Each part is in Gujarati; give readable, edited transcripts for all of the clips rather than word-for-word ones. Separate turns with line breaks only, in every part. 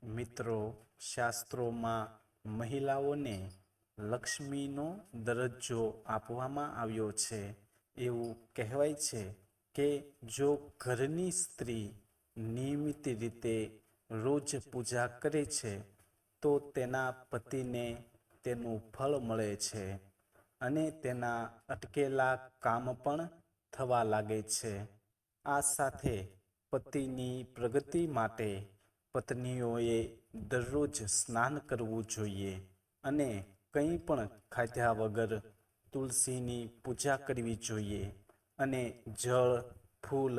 મિત્રો, શાસ્ત્રોમાં મહિલાઓને લક્ષ્મીનો દરજ્જો આપવામાં આવ્યો છે. એવું કહેવાય છે કે જો ઘરની સ્ત્રી નિયમિત રીતે રોજ પૂજા કરે છે તો તેના પતિને તેનું ફળ મળે છે અને તેના અટકેલા કામ પણ થવા લાગે છે. આ સાથે પતિની પ્રગતિ માટે પત્નીઓએ દરરોજ સ્નાન કરવું જોઈએ અને કંઈ પણ ખાધ્યા વગર તુલસીની પૂજા કરવી જોઈએ અને જળ, ફૂલ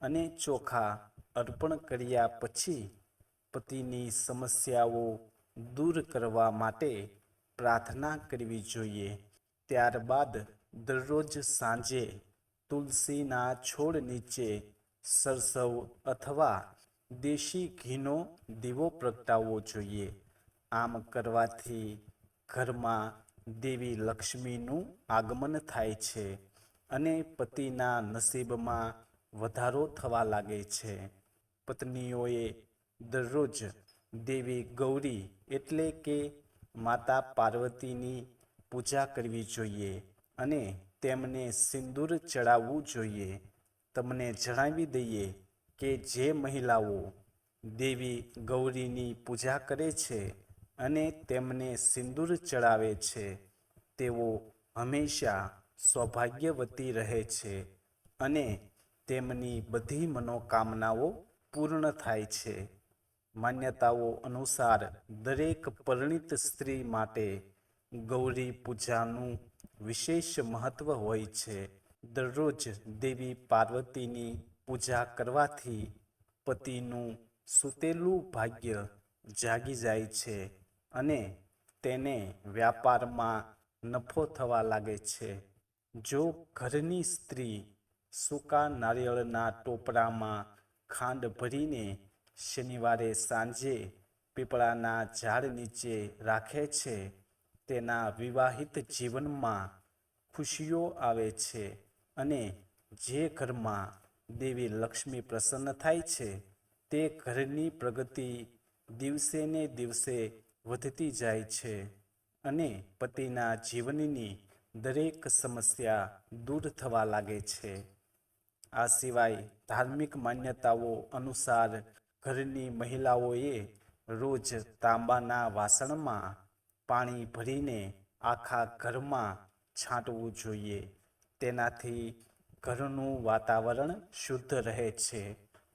અને ચોખા અર્પણ કર્યા પછી પતિની સમસ્યાઓ દૂર કરવા માટે પ્રાર્થના કરવી જોઈએ. ત્યારબાદ દરરોજ સાંજે તુલસીના છોડ નીચે સરસવ અથવા દેશી ઘીનો દીવો પ્રગટાવવો જોઈએ. આમ કરવાથી ઘરમાં દેવી લક્ષ્મીનું આગમન થાય છે અને પતિના નસીબમાં વધારો થવા લાગે છે. પત્નીઓએ દરરોજ દેવી ગૌરી એટલે કે માતા પાર્વતીની પૂજા કરવી જોઈએ અને તેમને સિંદૂર ચડાવવું જોઈએ. તમને જણાવી દઈએ કે જે મહિલાઓ દેવી ગૌરીની પૂજા કરે છે અને તેમને સિંદૂર ચડાવે છે તેઓ હંમેશા સૌભાગ્યવતી રહે છે અને તેમની બધી મનોકામનાઓ પૂર્ણ થાય છે. માન્યતાઓ અનુસાર દરેક પરિણીત સ્ત્રી માટે ગૌરી પૂજાનું વિશેષ મહત્વ હોય છે. દરરોજ દેવી પાર્વતીની પૂજા કરવાથી પતિનું સૂતેલું ભાગ્ય જાગી જાય છે અને તેને વ્યાપારમાં નફો થવા લાગે છે. જો ઘરની સ્ત્રી સૂકા નારિયેળના ટોપરામાં ખાંડ ભરીને શનિવારે સાંજે પીપળાના ઝાડ નીચે રાખે છે, તેના વિવાહિત જીવનમાં ખુશીઓ આવે છે અને જે ઘરમાં દેવી લક્ષ્મી પ્રસન્ન થાય છે તે ઘરની પ્રગતિ દિવસે ને દિવસે વધતી જાય છે અને પતિના જીવનની દરેક સમસ્યા દૂર થવા લાગે છે. આ સિવાય ધાર્મિક માન્યતાઓ અનુસાર ઘરની મહિલાઓએ રોજ તાંબાના વાસણમાં પાણી ભરીને આખા ઘરમાં છાંટવું જોઈએ. તેનાથી ઘરનું વાતાવરણ શુદ્ધ રહે છે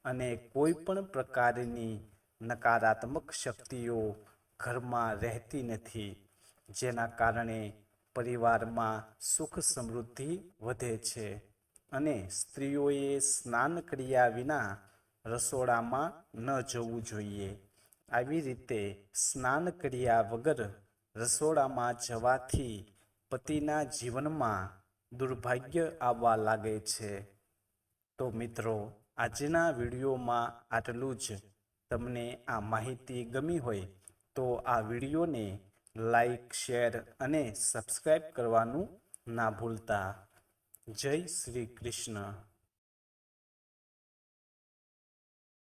અને કોઈ પણ પ્રકારની નકારાત્મક શક્તિઓ ઘરમાં રહેતી નથી, જેના કારણે પરિવારમાં સુખ સમૃદ્ધિ વધે છે. અને સ્ત્રીઓએ સ્નાન કર્યા વિના રસોડામાં ન જવું જોઈએ. આવી રીતે સ્નાન કર્યા વગર રસોડામાં જવાથી પતિના જીવનમાં દુર્ભાગ્ય આવવા લાગે છે. તો મિત્રો, આજના વિડીયોમાં આટલું જ. તમને આ માહિતી ગમી હોય તો આ વિડીયોને લાઈક, શેર અને સબસ્ક્રાઈબ કરવાનું ના ભૂલતા. જય શ્રી કૃષ્ણ.